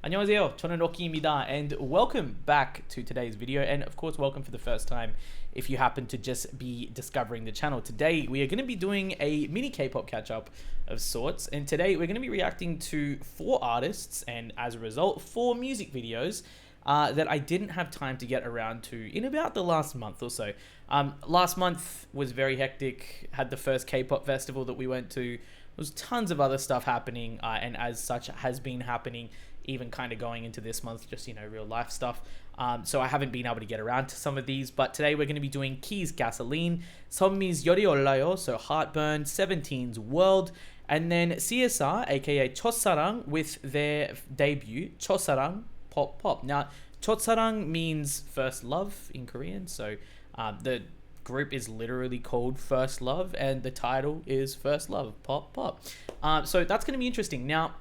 안녕하세요. 저는 럭키입니다, and welcome back to today's video. And of course, welcome for the first time if you happen to just be discovering the channel. Today, we are going to be doing a mini K-pop catch-up of sorts. And today, we're going to be reacting to 4 artists, and as a result, 4 music videos that I didn't have time to get around to in about the last month or so. Last month was very hectic. Had the first K-pop festival that we went to. There was tons of other stuff happening, and as such has been happening even kind of going into this month, just, you know, real life stuff. So I haven't been able to get around to some of these, but today we're going to be doing Key's Gasoline, Sunmi's 열이올라요, so Heartburn, 17's World, and then CSR, aka 첫사랑, with their debut, 첫사랑 kpop. Now, 첫사랑 means first love in Korean, so the group is literally called First Love, and the title is First Love, pop. So that's going to be interesting. Now,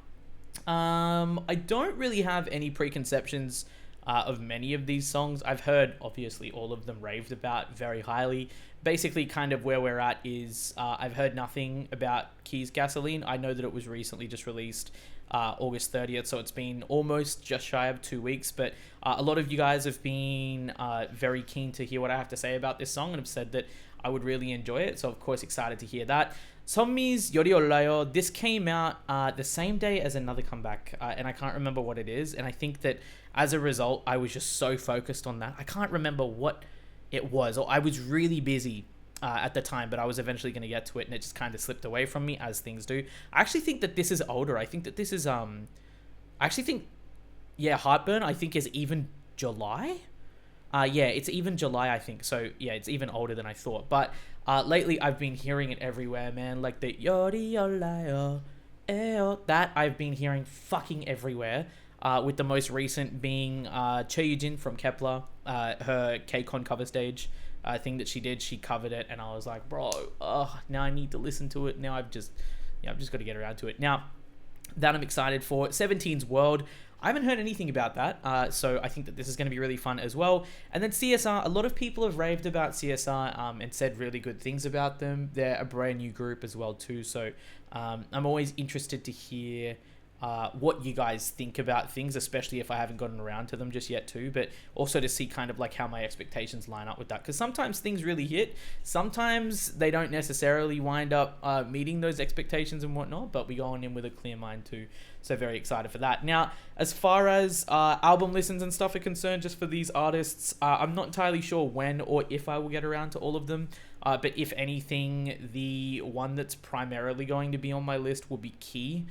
I don't really have any preconceptions of many of these songs. I've heard, obviously, all of them raved about very highly. Basically, kind of where we're at is I've heard nothing about Key's Gasoline. I know that it was recently just released August 30th, so it's been almost just shy of 2 weeks, but a lot of you guys have been very keen to hear what I have to say about this song and have said that I would really enjoy it, so of course excited to hear that. Sunmi's 열이올라요, this came out the same day as another comeback, and I can't remember what it is, and I think that as a result I was just so focused on that. I can't remember what it was, or I was really busy at the time, but I was eventually going to get to it, and it just kind of slipped away from me, as things do. I actually think that this is older. I think that this is Heartburn I think is even July. Yeah, it's even July, I think. So yeah, it's even older than I thought. But lately I've been hearing it everywhere, man. Like the 열이올라요, that I've been hearing fucking everywhere. With the most recent being Cheoyujin from Kepler, her K-Con cover stage thing that she did. She covered it, and I was like, bro, now I need to listen to it. Now I've just got to get around to it. Now that I'm excited for. 17's World, I haven't heard anything about that, so I think that this is going to be really fun as well. And then CSR, a lot of people have raved about CSR and said really good things about them. They're a brand new group as well too, so I'm always interested to hear what you guys think about things, especially if I haven't gotten around to them just yet too, but also to see kind of like how my expectations line up with that, because sometimes things really hit, sometimes they don't necessarily wind up meeting those expectations and whatnot, but we go on in with a clear mind too, so very excited for that. Now, as far as album listens and stuff are concerned, just for these artists, I'm not entirely sure when or if I will get around to all of them, but if anything, the one that's primarily going to be on my list will be Key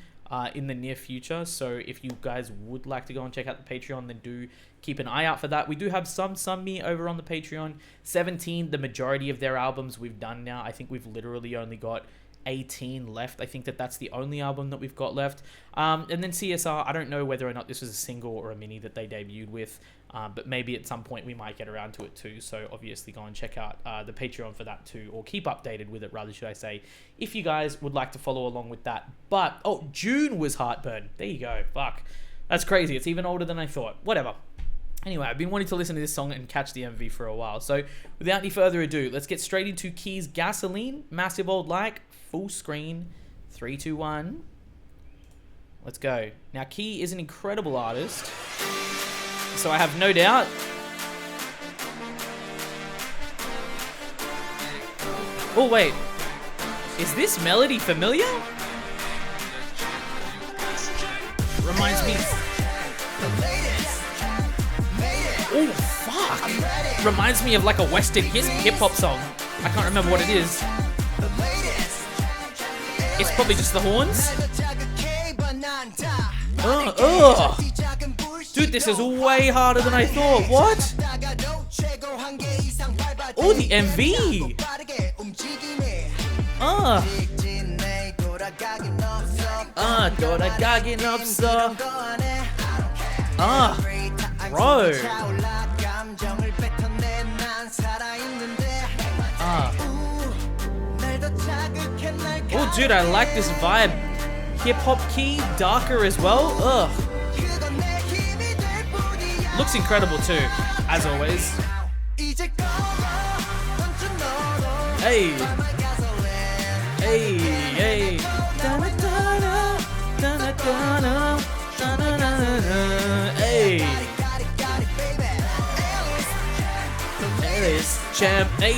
in the near future. So if you guys would like to go and check out the Patreon, then do keep an eye out for that. We do have some Sunmi over on the Patreon. 17, the majority of their albums we've done now. I think we've literally only got 18 left. I think that that's the only album that we've got left. And then CSR, I don't know whether or not this was a single or a mini that they debuted with, but maybe at some point we might get around to it too. So obviously go and check out the Patreon for that too, or keep updated with it, rather should I say, if you guys would like to follow along with that. But June was Heartburn. There you go. Fuck, that's crazy. It's even older than I thought. Whatever. Anyway, I've been wanting to listen to this song and catch the MV for a while. So without any further ado, let's get straight into Key's Gasoline, massive old like, full screen, 3, 2, 1. Let's go. Now, Key is an incredible artist, so I have no doubt oh wait, is this melody familiar? Reminds me. Oh fuck! Reminds me of like a Western hip hop song. I can't remember what it is. It's probably just the horns. Dude, this is way harder than I thought. What? Oh, the MV. 돌아가긴 없어. Bro. Oh, dude, I like this vibe. Hip-hop Key, darker as well. Ugh. Looks incredible too, as always. Hey. Hey, hey. Da-da-da-da, da-da-da-da, da-da-da-da. Champ, A.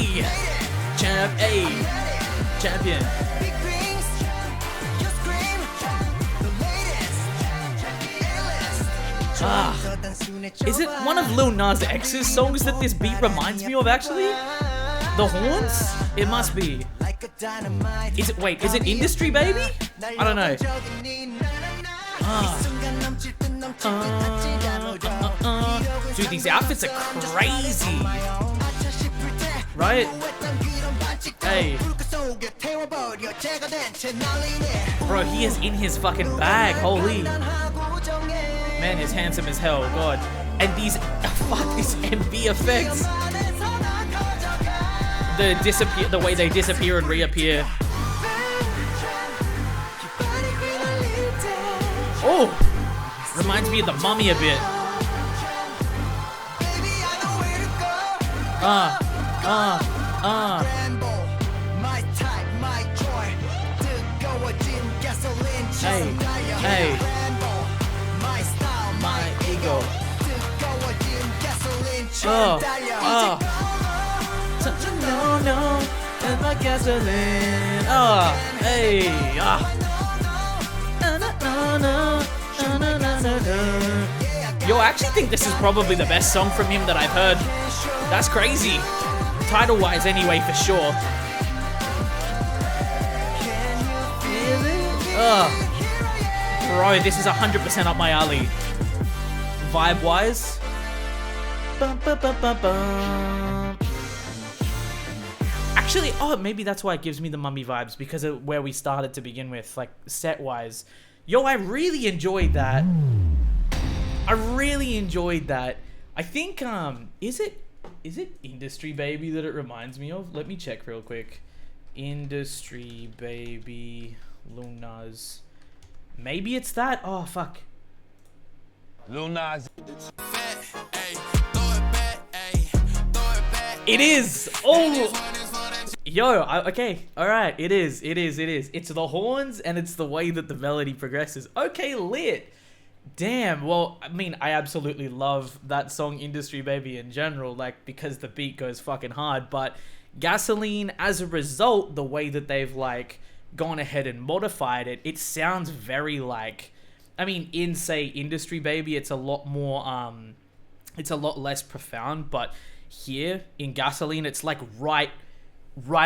Champ, A. Champion. Is it one of Lil Nas X's songs that this beat reminds me of, actually? The horns? It must be. Is it, wait, is it Industry Baby? I don't know. Dude, these outfits are crazy. Right? Hey. Bro, he is in his fucking bag. Holy. Man is handsome as hell. God. And these, fuck, these MV effects. The way they disappear and reappear. Oh, reminds me of the Mummy a bit. Hey, hey. My ego. No, no, and my gasoline. Hey, Yo, I actually think this is probably the best song from him that I've heard. That's crazy. Title-wise, anyway, for sure. Bro, this is 100% up my alley. Vibe-wise. Actually, maybe that's why it gives me the Mummy vibes, because of where we started to begin with, like, set-wise. Yo, I really enjoyed that. I really enjoyed that. I think, is it Industry Baby that it reminds me of? Let me check real quick. Industry Baby, Lil Nas. Maybe it's that? Oh, fuck. Lil Nas. It is! Oh! Yo, okay, alright, it is. It's the horns and it's the way that the melody progresses. Okay, lit. Damn, well, I mean, I absolutely love that song Industry Baby in general, like, because the beat goes fucking hard, but Gasoline, as a result, the way that they've, like, gone ahead and modified it, it sounds very, like, I mean, in, say, Industry Baby, it's a lot more, it's a lot less profound, but here, in Gasoline, it's, like, right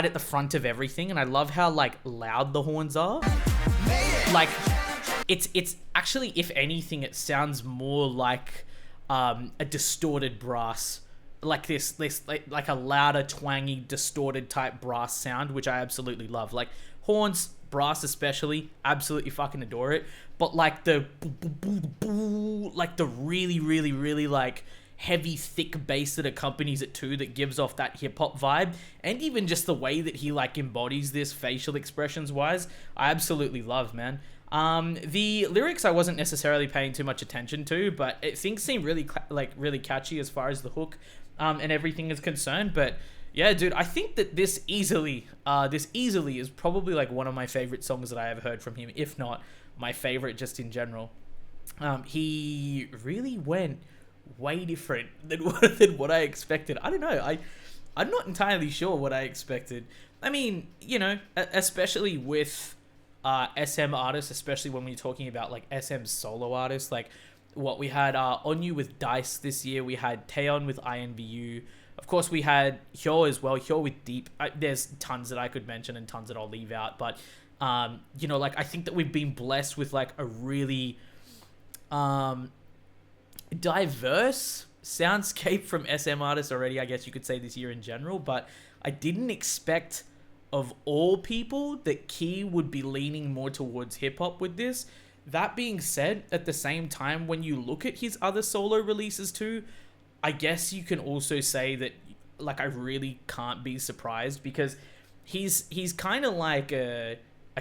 at the front of everything, and I love how, like, loud the horns are. Like, it's actually, if anything, it sounds more like a distorted brass, like this like a louder, twangy, distorted type brass sound, which I absolutely love. Like horns, brass especially, absolutely fucking adore it. But like the like the really like heavy, thick bass that accompanies it too, that gives off that hip hop vibe, and even just the way that he like embodies this facial expressions wise, I absolutely love, man. The lyrics I wasn't necessarily paying too much attention to, but things seem really really catchy as far as the hook and everything is concerned. But yeah, dude, I think that this easily is probably like one of my favorite songs that I ever heard from him, if not my favorite just in general. He really went way different than what I expected. I don't know. I'm not entirely sure what I expected. I mean, you know, especially with SM artists, especially when we're talking about like SM solo artists, like what we had Onyu with Dice this year, we had Taeyeon with INVU, of course we had Hyo as well, Hyo with Deep. There's tons that I could mention and tons that I'll leave out, but you know, like I think that we've been blessed with like a really diverse soundscape from SM artists already, I guess you could say, this year in general. But I didn't expect, of all people, that Key would be leaning more towards hip-hop with this. That being said, at the same time, when you look at his other solo releases too, I guess you can also say that, like, I really can't be surprised, because he's kind of like a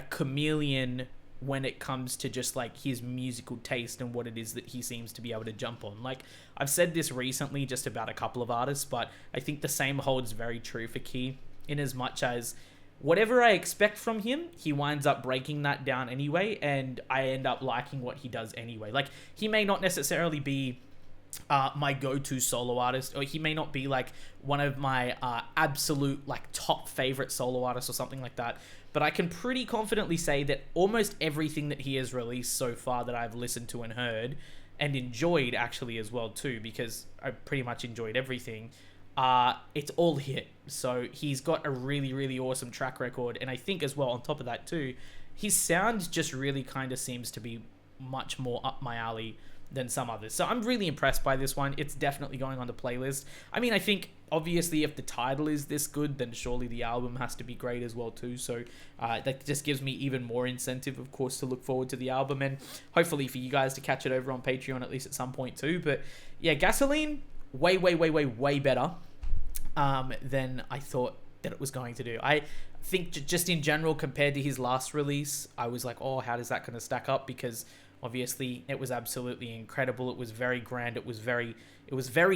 chameleon when it comes to just like his musical taste and what it is that he seems to be able to jump on. Like, I've said this recently just about a couple of artists, but I think the same holds very true for Key, in as much as whatever I expect from him, he winds up breaking that down anyway, and I end up liking what he does anyway. Like, he may not necessarily be my go-to solo artist, or he may not be like one of my absolute like top favorite solo artists or something like that, but I can pretty confidently say that almost everything that he has released so far that I've listened to and heard and enjoyed actually as well too, because I pretty much enjoyed everything, it's all hit. So he's got a really, really awesome track record, and I think as well on top of that too, his sound just really kind of seems to be much more up my alley than some others. So I'm really impressed by this one. It's definitely going on the playlist. I mean, I think obviously if the title is this good, then surely the album has to be great as well too. So that just gives me even more incentive, of course, to look forward to the album, and hopefully for you guys to catch it over on Patreon at least at some point too. But yeah, Gasoline, way better than I thought that it was going to do. I think just in general, compared to his last release, I was like, oh, how is that going to stack up? Because obviously it was absolutely incredible. It was very grand. It was very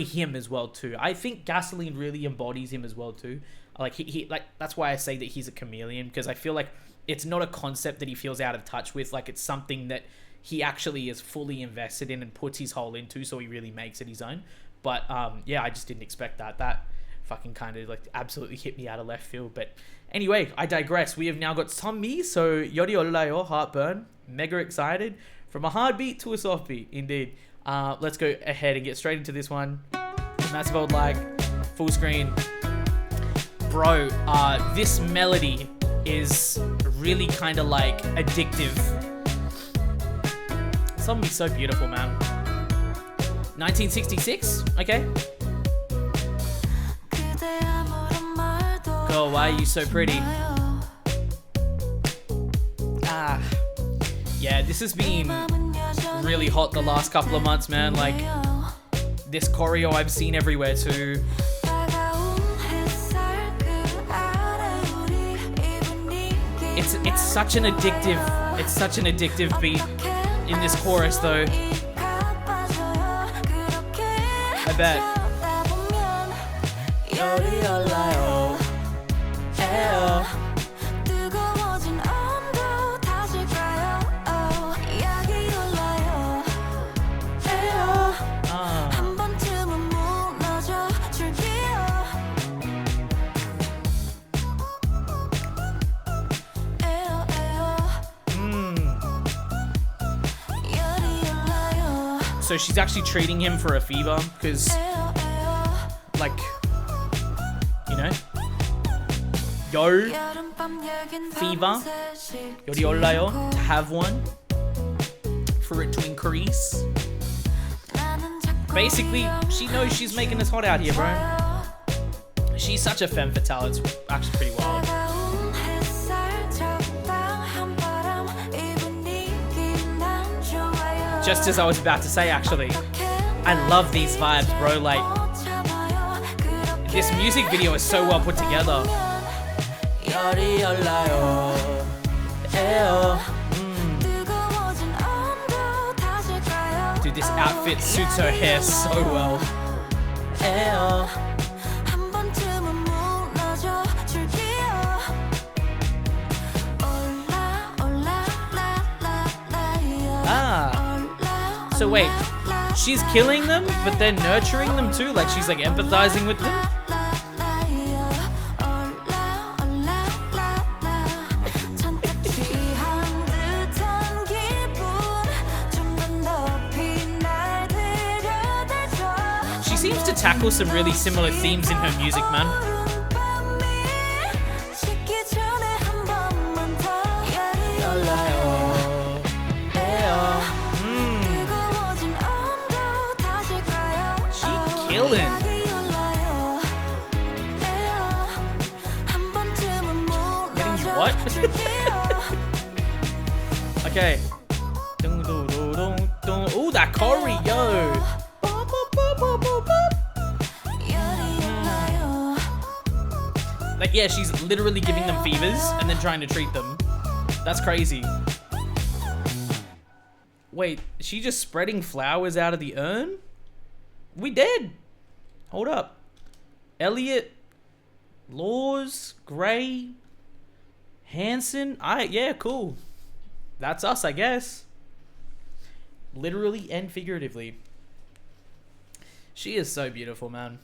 him as well too. I think Gasoline really embodies him as well too. Like he like, that's why I say that he's a chameleon, because I feel like it's not a concept that he feels out of touch with. Like, it's something that he actually is fully invested in and puts his whole into, so he really makes it his own. But yeah, I just didn't expect that. That fucking kind of like absolutely hit me out of left field. But anyway, I digress. We have now got Sunmi, so 열이올라요, Heartburn. Mega excited. From a hard beat to a soft beat, indeed. Let's go ahead and get straight into this one. Massive old like, full screen. Bro, this melody is really kind of like addictive. Something so beautiful, man. 1966, okay. Girl, why are you so pretty? Yeah, this has been really hot the last couple of months, man. Like, this choreo I've seen everywhere too. It's such an addictive beat in this chorus though. I bet. 열이올라요. So she's actually treating him for a fever, because, like, you know, yo, fever, 열이올라요, to have one, for it to increase. Basically, she knows she's making us hot out here, bro. She's such a femme fatale, it's actually pretty wild. Just as I was about to say, actually, I love these vibes, bro. Like, this music video is so well put together. Dude, this outfit suits her hair so well. So wait, she's killing them, but then nurturing them too? Like, she's like empathizing with them? She seems to tackle some really similar themes in her music, man. Getting what? Okay. Ooh, that choreo. Like, yeah, she's literally giving them fevers and then trying to treat them. That's crazy. Wait, is she just spreading flowers out of the urn? We dead. Hold up. Elliot, Laws, Gray, Hanson. Yeah, cool. That's us, I guess. Literally and figuratively. She is so beautiful, man.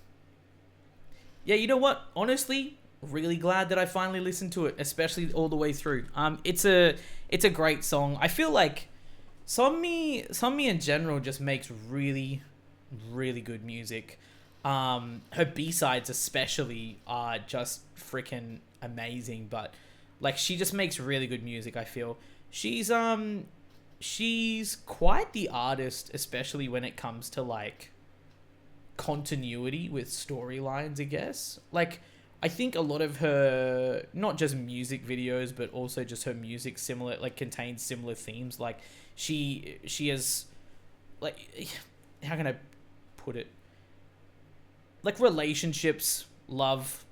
Yeah, you know what? Honestly, really glad that I finally listened to it, especially all the way through. It's a great song. I feel like Sunmi in general just makes really, really good music. Her B-sides especially are just freaking amazing, but like she just makes really good music, I feel. She's quite the artist, especially when it comes to like continuity with storylines, I guess. Like I think a lot of her, not just music videos, but also just her music contains similar themes. Like she has, like, how can I put it? Like relationships, love,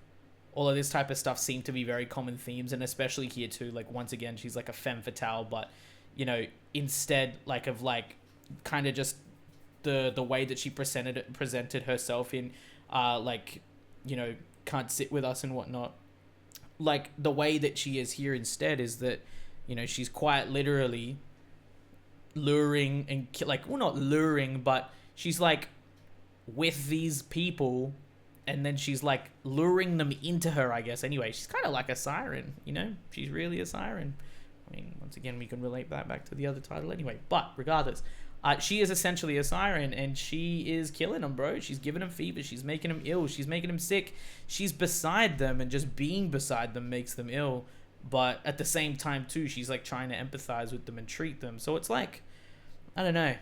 all of this type of stuff seem to be very common themes, and especially here too. Like once again, she's like a femme fatale, but you know, instead of kind of just the way that she presented herself in, like, you know, can't sit with us and whatnot. Like the way that she is here instead is that, you know, she's quite literally luring and not luring, but she's like with these people, and then she's like luring them into her, I guess. Anyway, she's kind of like a siren, you know? She's really a siren. I mean, once again, we can relate that back to the other title anyway. But regardless, she is essentially a siren, and she is killing them, bro. She's giving them fever. She's making them ill. She's making them sick. She's beside them, and just being beside them makes them ill. But at the same time, too, she's like trying to empathize with them and treat them. So it's like, I don't know.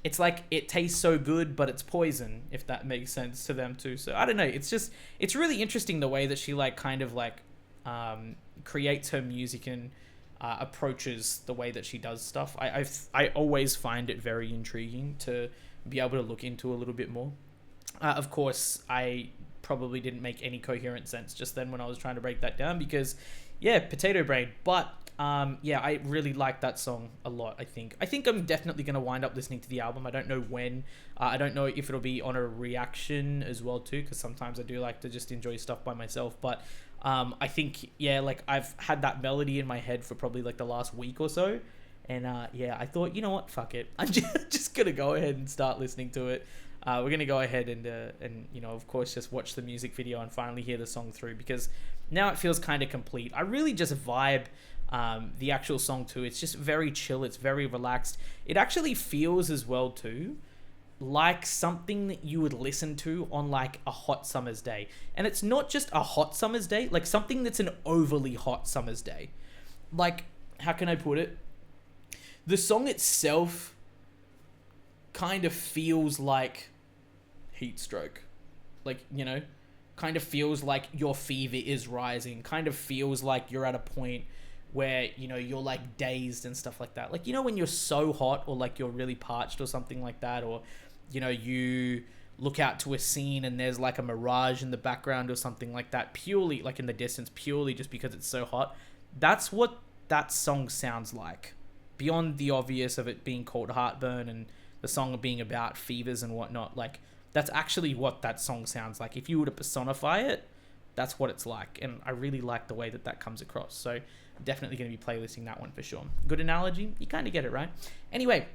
It's like it tastes so good, but it's poison, if that makes sense to them too. So I don't know. It's really interesting the way that she like kind of like creates her music and approaches the way that she does stuff. I always find it very intriguing to be able to look into a little bit more. Of course, I probably didn't make any coherent sense just then when I was trying to break that down because, yeah, potato brain. But yeah, I really like that song a lot. I think I'm definitely going to wind up listening to the album. I don't know when. I don't know if it'll be on a reaction as well too, because sometimes I do like to just enjoy stuff by myself. But I think, yeah, like I've had that melody in my head for probably like the last week or so. And yeah, I thought, you know what, fuck it. I'm just going to go ahead and start listening to it. We're going to go ahead and, you know, of course, just watch the music video and finally hear the song through, because now it feels kind of complete. I really just vibe the actual song too. It's just very chill. It's very relaxed. It actually feels as well too like something that you would listen to on like a hot summer's day. And it's not just a hot summer's day, like something that's an overly hot summer's day. Like, how can I put it? The song itself kind of feels like heat stroke. Like, you know, kind of feels like your fever is rising. Kind of feels like you're at a point where, you know, you're like dazed and stuff like that. Like, you know, when you're so hot or like you're really parched or something like that, or, you know, you look out to a scene and there's like a mirage in the background or something like that, purely like in the distance, purely just because it's so hot. That's what that song sounds like. Beyond the obvious of it being called Heartburn and the song being about fevers and whatnot, like that's actually what that song sounds like. If you were to personify it, that's what it's like. And I really like the way that that comes across. So definitely going to be playlisting that one for sure. Good analogy. You kind of get it, right? Anyway,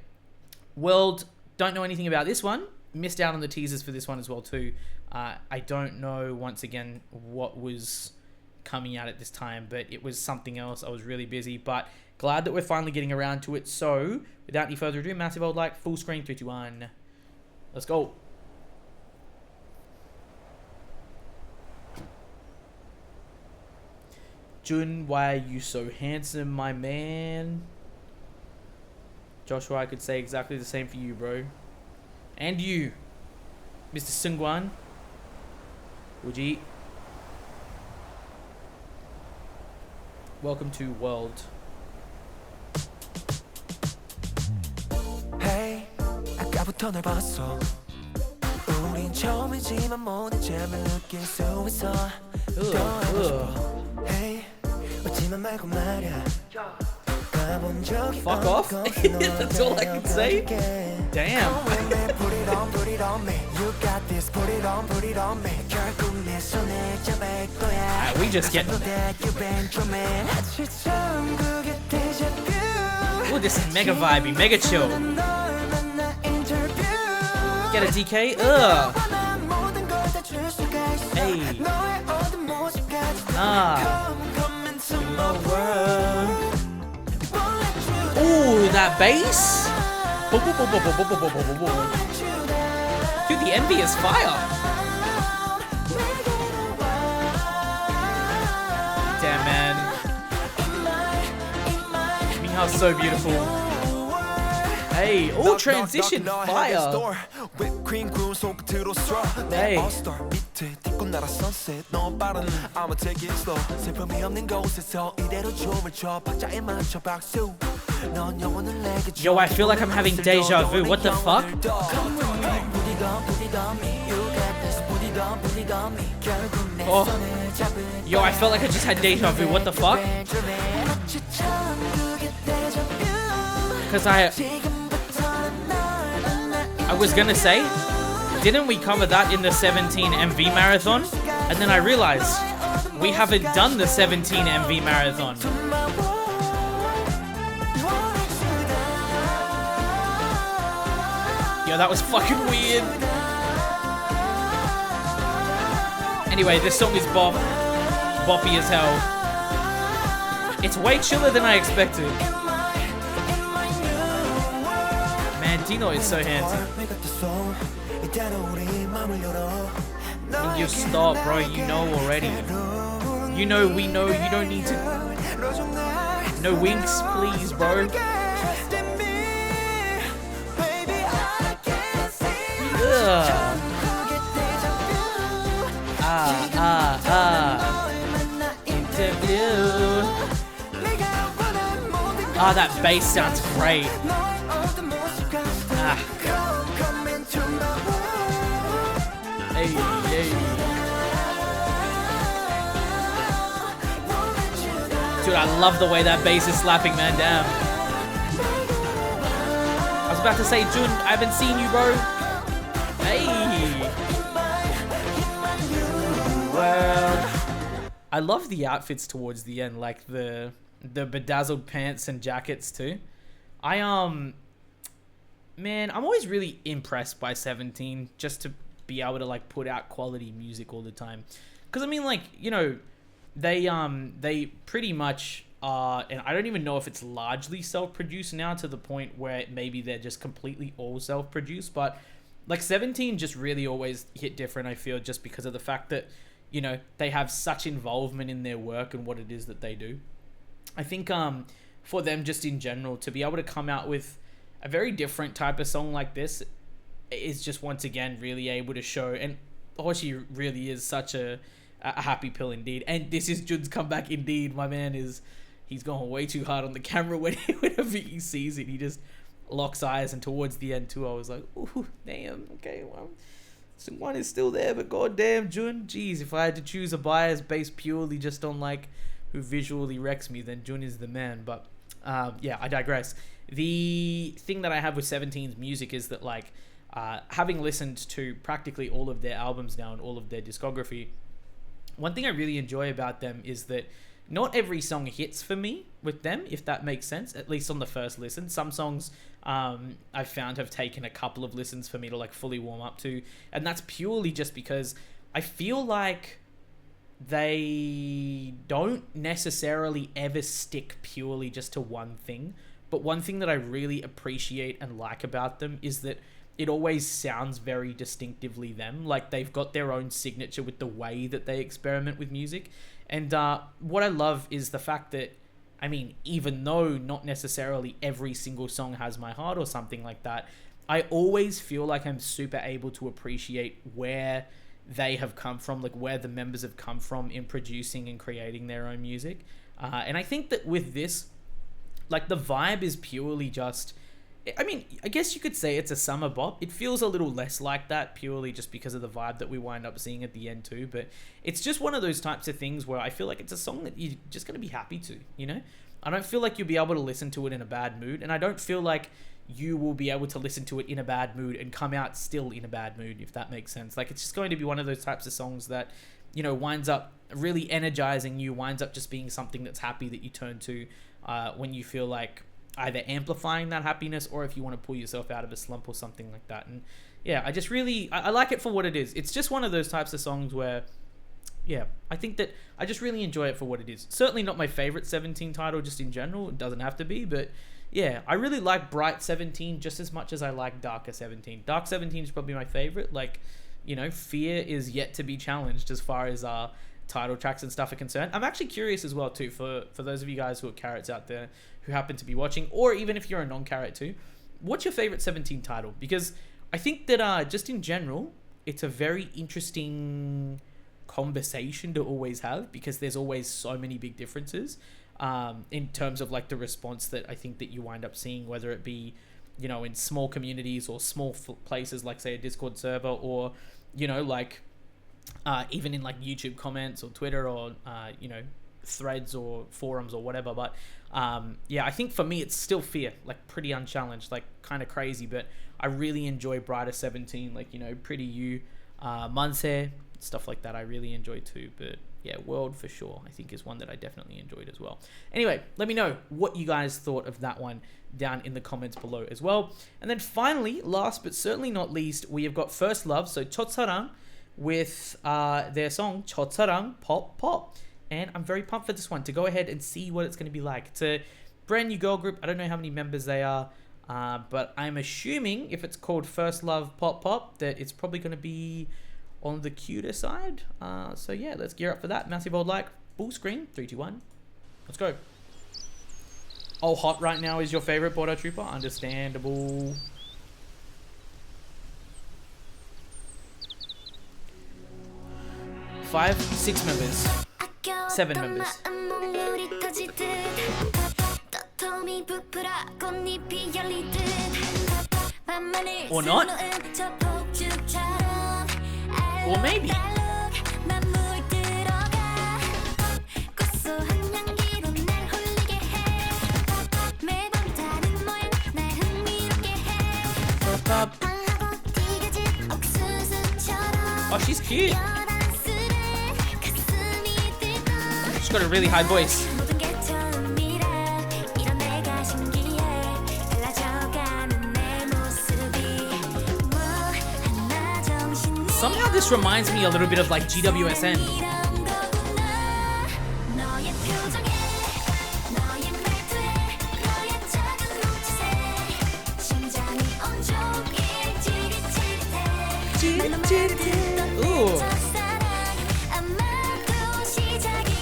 World, don't know anything about this one. Missed out on the teasers for this one as well too. I don't know, once again, what was coming out at this time, but it was something else. I was really busy, but glad that we're finally getting around to it. So without any further ado, massive old like, full screen, 3, 2, 1. Let's go. Jun, why are you so handsome, my man? Joshua, I could say exactly the same for you, bro. And you, Mr. Sungwan. Uji. Welcome to World. Hey, 아까부터 널 봤어. 우린 처음이지만 모든 잠을 느낄 수 있어. 더 하고 싶어. Hey, 웃지만 말고 말야. Fuck off. That's all I can say. Damn. We just get. Oh, this is mega vibey, mega chill. Get a DK. Ugh. Hey. Ooh, that bass. Dude, the envy is fire. Damn, man. Mihaw's so beautiful. Hey, all transition fire. Hey. Yo, I feel like I'm having deja vu. What the fuck? Oh. Yo, I felt like I just had deja vu. What the fuck? Because I was gonna say, didn't we cover that in the 17 MV marathon? And then I realized we haven't done the 17 MV marathon. Yo, that was fucking weird. Anyway, this song is boppy as hell. It's way chiller than I expected. Man, Dino is so handsome. When you stop, bro, you know already. You know, we know, you don't need to. No winks, please, bro. Interview. Ah, that bass sounds great. Hey, hey. Dude, I love the way that bass is slapping, man. Damn. I was about to say, Jun, I haven't seen you, bro. Hey. Well, I love the outfits towards the end, like the bedazzled pants and jackets too. Man, I'm always really impressed by 17 just to be able to like put out quality music all the time. Because I mean, like, you know, they pretty much are, and I don't even know if it's largely self-produced now to the point where maybe they're just completely all self-produced, but like 17 just really always hit different, I feel, just because of the fact that, you know, they have such involvement in their work and what it is that they do. I think for them just in general to be able to come out with a very different type of song like this is just once again really able to show, and Hoshi really is such a happy pill indeed. And this is Jun's comeback indeed. My man he's going way too hard on the camera whenever he sees it. He just locks eyes, and towards the end too I was like, ooh, damn, okay, well, one is still there, but goddamn, Jun, jeez, if I had to choose a bias based purely just on like who visually wrecks me, then Jun is the man. But yeah, I digress. The thing that I have with 17's music is that, like, having listened to practically all of their albums now and all of their discography, one thing I really enjoy about them is that not every song hits for me with them, if that makes sense, at least on the first listen. Some songs I've found have taken a couple of listens for me to like fully warm up to, and that's purely just because I feel like they don't necessarily ever stick purely just to one thing. But one thing that I really appreciate and like about them is that it always sounds very distinctively them. Like, they've got their own signature with the way that they experiment with music. And what I love is the fact that, I mean, even though not necessarily every single song has my heart or something like that, I always feel like I'm super able to appreciate where they have come from, like where the members have come from in producing and creating their own music. And I think that with this, like, the vibe is purely just, I mean, I guess you could say it's a summer bop. It feels a little less like that purely just because of the vibe that we wind up seeing at the end too. But it's just one of those types of things where I feel like it's a song that you're just going to be happy to, you know? I don't feel like you'll be able to listen to it in a bad mood. And I don't feel like you will be able to listen to it in a bad mood and come out still in a bad mood, if that makes sense. Like, it's just going to be one of those types of songs that, you know, winds up really energizing you, winds up just being something that's happy that you turn to when you feel like either amplifying that happiness or if you want to pull yourself out of a slump or something like that. And yeah, I just really I like it for what it is. It's just one of those types of songs where, yeah, I think that I just really enjoy it for what it is. Certainly not my favorite 17 title just in general. It doesn't have to be, but yeah, I really like Bright 17 just as much as I like Darker 17. Dark 17 is probably my favorite. Like, you know, Fear is yet to be challenged as far as title tracks and stuff are concerned. I'm actually curious as well too for those of you guys who are carrots out there who happen to be watching, or even if you're a non-carrot too, what's your favorite 17 title? Because I think that just in general, it's a very interesting conversation to always have, because there's always so many big differences in terms of like the response that I think that you wind up seeing, whether it be, you know, in small communities or small places like say a Discord server, or, you know, like even in like YouTube comments or Twitter or you know, threads or forums or whatever. But yeah, I think for me it's still Fear, like pretty unchallenged, like kind of crazy, but I really enjoy Brighter 17, like, you know, Pretty You, Manse, stuff like that I really enjoy too. But yeah, World for sure I think is one that I definitely enjoyed as well. Anyway, let me know what you guys thought of that one down in the comments below as well. And then finally, last but certainly not least, we have got First Love, so 첫사랑, with their song 첫사랑 Pop Pop. And I'm very pumped for this one to go ahead and see what it's going to be like. It's a brand new girl group. I don't know how many members they are, but I'm assuming if it's called First Love Pop Pop that it's probably going to be on the cuter side. So yeah, let's gear up for that. Massive old like, full screen, 3, 2, 1, let's go. Oh, Hot right now is your favorite Border Trooper? Understandable. Five, 6 members, 7 members. Or not? Or maybe. Oh, she's cute. She's got a really high voice. Somehow this reminds me a little bit of like GWSN. Ooh.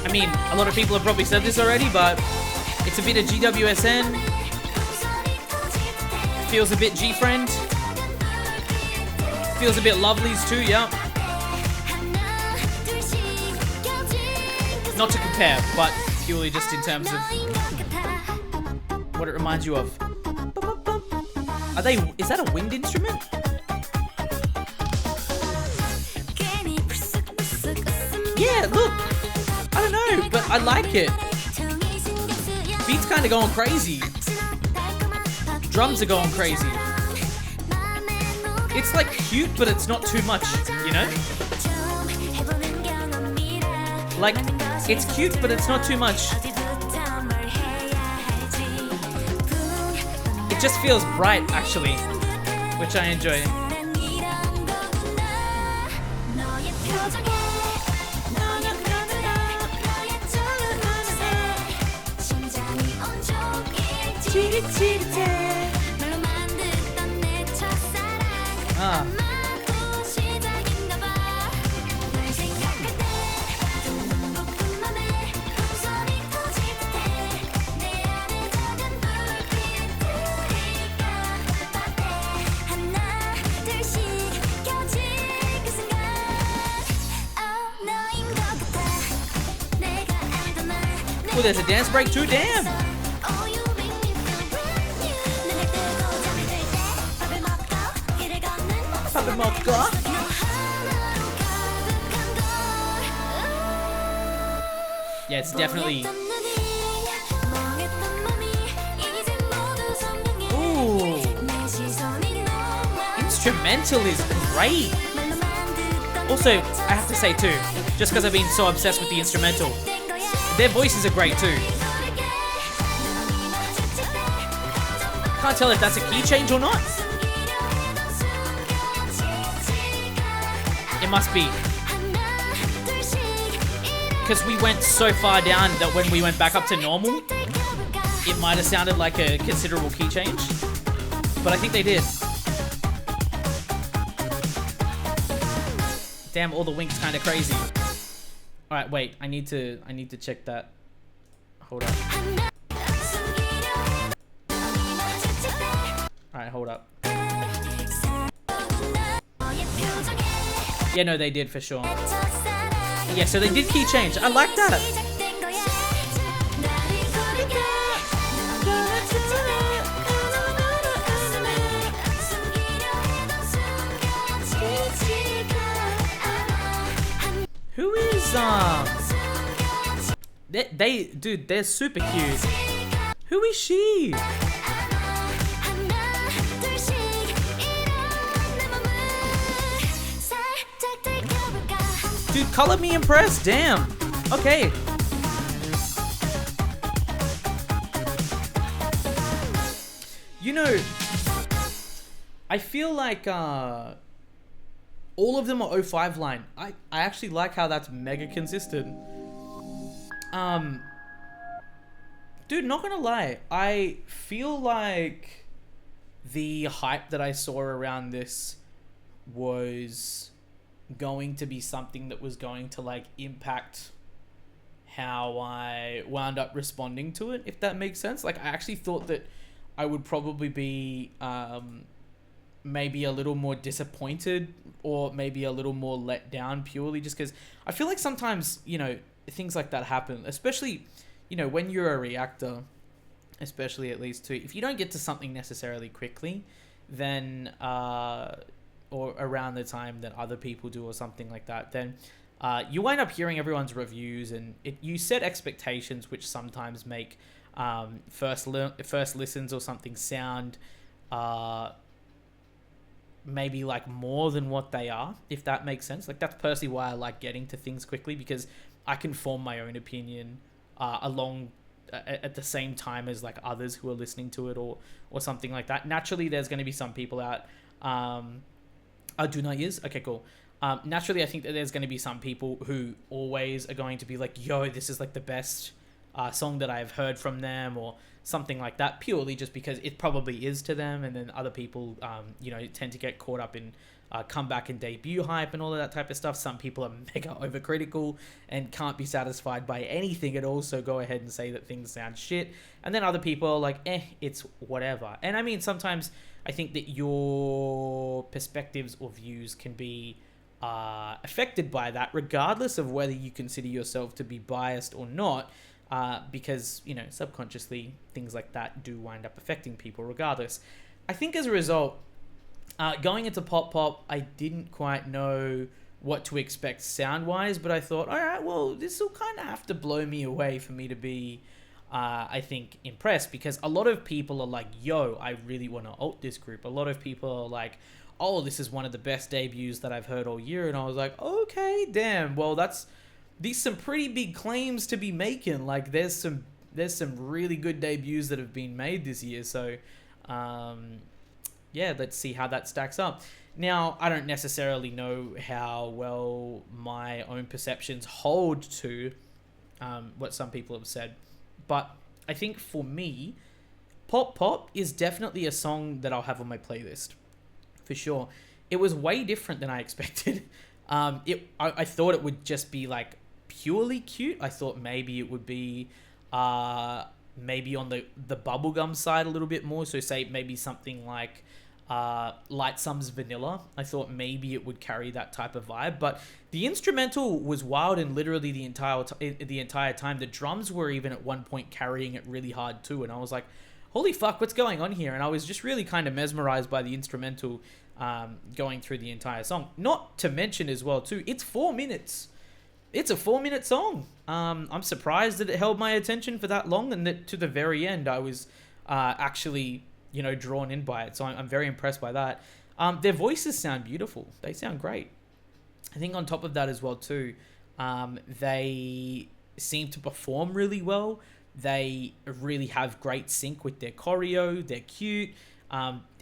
I mean, a lot of people have probably said this already, but it's a bit of GWSN. Feels a bit G-Friend. Feels a bit Lovelies too, yeah. Not to compare, but purely just in terms of what it reminds you of. Are they? Is that a wind instrument? Yeah, look. I don't know, but I like it. Beat's kind of going crazy. Drums are going crazy. It's like cute, but it's not too much, you know? Like, it's cute, but it's not too much. It just feels bright, actually, which I enjoy. Oh, there's a dance break too, damn! Yeah, it's definitely... Ooh! Instrumental is great! Also, I have to say too, just because I've been so obsessed with the instrumental, their voices are great too. Can't tell if that's a key change or not. must be. Because we went so far down that when we went back up to normal, it might have sounded like a considerable key change. But I think they did. Damn, all the winks kind of crazy. All right, wait. I need to check that. Hold up. All right, hold up. Yeah, no, they did for sure. Yeah, so they did key change. I like that. Who is dude, they're super cute. Who is she? Dude, color me impressed. Damn. Okay. You know, I feel like all of them are 05 line. I actually like how that's mega consistent. Dude, not gonna lie, I feel like the hype that I saw around this was going to be something that was going to like impact how I wound up responding to it, if that makes sense. Like, I actually thought that I would probably be maybe a little more disappointed or maybe a little more let down, purely just because I feel like sometimes, you know, things like that happen, especially, you know, when you're a reactor, especially at least too, if you don't get to something necessarily quickly, then or around the time that other people do or something like that, then you wind up hearing everyone's reviews, and you set expectations which sometimes make first listens or something sound maybe like more than what they are, if that makes sense. Like, that's personally why I like getting to things quickly, because I can form my own opinion along at the same time as like others who are listening to it or something like that. Naturally, there's going to be some people out. Do not use. Okay, cool. Naturally, I think that there's going to be some people who always are going to be like, yo, this is like the best song that I've heard from them, or something like that, purely just because it probably is to them. And then other people, you know, tend to get caught up in comeback and debut hype and all of that type of stuff. Some people are mega overcritical and can't be satisfied by anything at all, so go ahead and say that things sound shit. And then other people are like, it's whatever. And I mean, sometimes I think that your perspectives or views can be affected by that, regardless of whether you consider yourself to be biased or not, because, you know, subconsciously things like that do wind up affecting people regardless. I think as a result, going into pop, I didn't quite know what to expect sound-wise, but I thought, all right, well, this will kind of have to blow me away for me to be, I think, impressed, because a lot of people are like, yo, I really want to alt this group. A lot of people are like, oh, this is one of the best debuts that I've heard all year. And I was like, okay, damn, well, these some pretty big claims to be making. Like, there's some really good debuts that have been made this year. So, yeah, let's see how that stacks up. Now, I don't necessarily know how well my own perceptions hold to what some people have said, but I think for me, Pop is definitely a song that I'll have on my playlist, for sure. It was way different than I expected. I thought it would just be like purely cute. I thought maybe it would be maybe on the bubblegum side a little bit more. So say maybe something like Light Sum's Vanilla. I thought maybe it would carry that type of vibe, but the instrumental was wild, and literally the entire time the drums were even at one point carrying it really hard too, and I was like, holy fuck, what's going on here? And I was just really kind of mesmerized by the instrumental going through the entire song. Not to mention as well too, it's 4 minutes. It's a 4-minute song. I'm surprised that it held my attention for that long, and that to the very end I was actually, you know, drawn in by it. So I'm very impressed by that. Their voices sound beautiful. They sound great. I think on top of that as well too, they seem to perform really well. They really have great sync with their choreo. They're cute.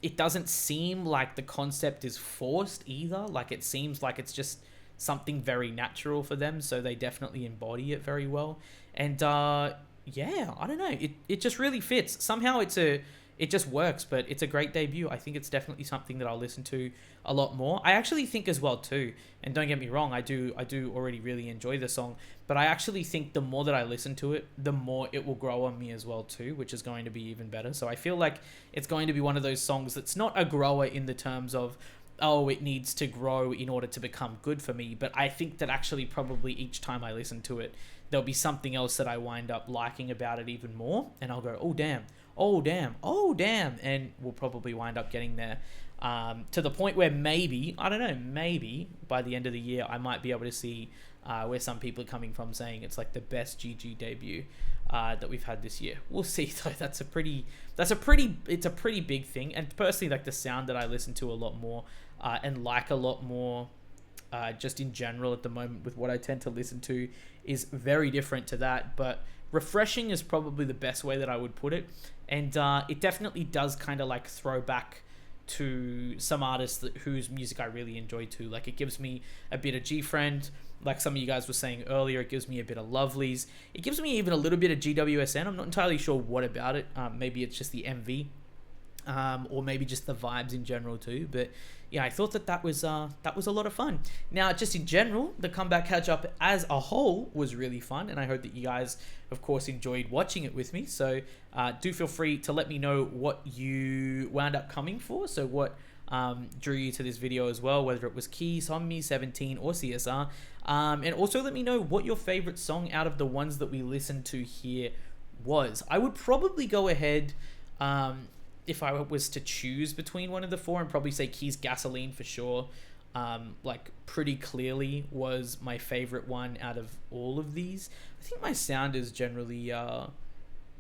It doesn't seem like the concept is forced either. Like, it seems like it's just something very natural for them, so they definitely embody it very well. And yeah, I don't know, it just really fits. Somehow it just works, but it's a great debut. I think it's definitely something that I'll listen to a lot more. I actually think as well too, and don't get me wrong, I do already really enjoy the song, but I actually think the more that I listen to it, the more it will grow on me as well too, which is going to be even better. So I feel like it's going to be one of those songs that's not a grower in the terms of, oh, it needs to grow in order to become good for me, but I think that actually probably each time I listen to it, there'll be something else that I wind up liking about it even more, and I'll go, oh damn, oh damn, oh damn, and we'll probably wind up getting there, to the point where maybe, I don't know, maybe by the end of the year I might be able to see where some people are coming from, saying it's like the best GG debut that we've had this year. We'll see though. It's a pretty big thing, and personally, like, the sound that I listen to a lot more and like a lot more, just in general at the moment with what I tend to listen to, is very different to that, but refreshing is probably the best way that I would put it. And it definitely does kind of like throw back to some artists whose music I really enjoy too. Like, it gives me a bit of G-Friend, like some of you guys were saying earlier. It gives me a bit of Lovelies. It gives me even a little bit of GWSN. I'm not entirely sure what about it. Maybe it's just the MV, or maybe just the vibes in general too. But yeah, I thought that was a lot of fun. Now, just in general, the comeback catch up as a whole was really fun, and I hope that you guys, of course, enjoyed watching it with me. So do feel free to let me know what you wound up coming for. So what drew you to this video as well, whether it was Key, Sunmi, 17, or CSR. And also let me know what your favorite song out of the ones that we listened to here was. I would probably go ahead, if I was to choose between one of the four, and probably say Key's Gasoline for sure. Like, pretty clearly was my favorite one out of all of these. I think my sound is generally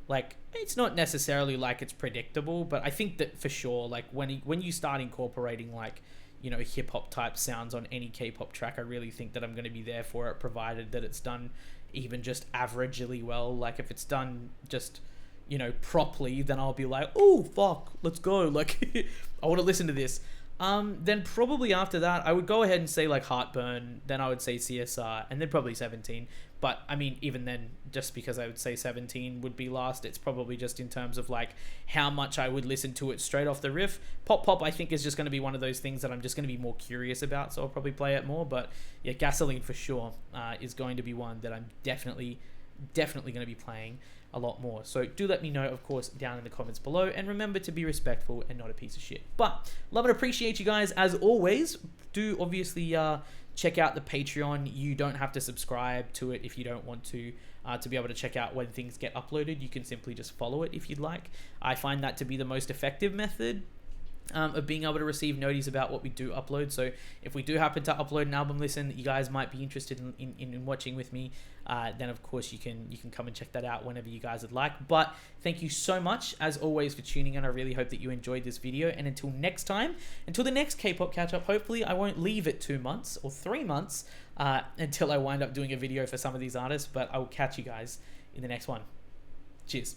like, it's not necessarily like it's predictable, but I think that for sure, like, when you start incorporating, like, you know, hip-hop type sounds on any K-pop track, I really think that I'm going to be there for it, provided that it's done even just averagely well. Like, if it's done just, you know, properly, then I'll be like, oh fuck, let's go, like I want to listen to this. Then probably after that I would go ahead and say like Heartburn, then I would say CSR, and then probably 17. But I mean, even then, just because I would say 17 would be last, it's probably just in terms of like how much I would listen to it straight off the riff. Pop I think is just going to be one of those things that I'm just going to be more curious about, so I'll probably play it more. But yeah, Gasoline for sure is going to be one that I'm definitely going to be playing a lot more. So do let me know, of course, down in the comments below, and remember to be respectful and not a piece of shit. But love and appreciate you guys as always. Do obviously check out the Patreon. You don't have to subscribe to it if you don't want to be able to check out when things get uploaded. You can simply just follow it if you'd like. I find that to be the most effective method of being able to receive notice about what we do upload. So if we do happen to upload an album listen that you guys might be interested in watching with me, then of course you can come and check that out whenever you guys would like. But thank you so much as always for tuning in. I really hope that you enjoyed this video, and until next time, until the next K-pop catch up, hopefully I won't leave it 2 months or 3 months until I wind up doing a video for some of these artists, but I will catch you guys in the next one. Cheers.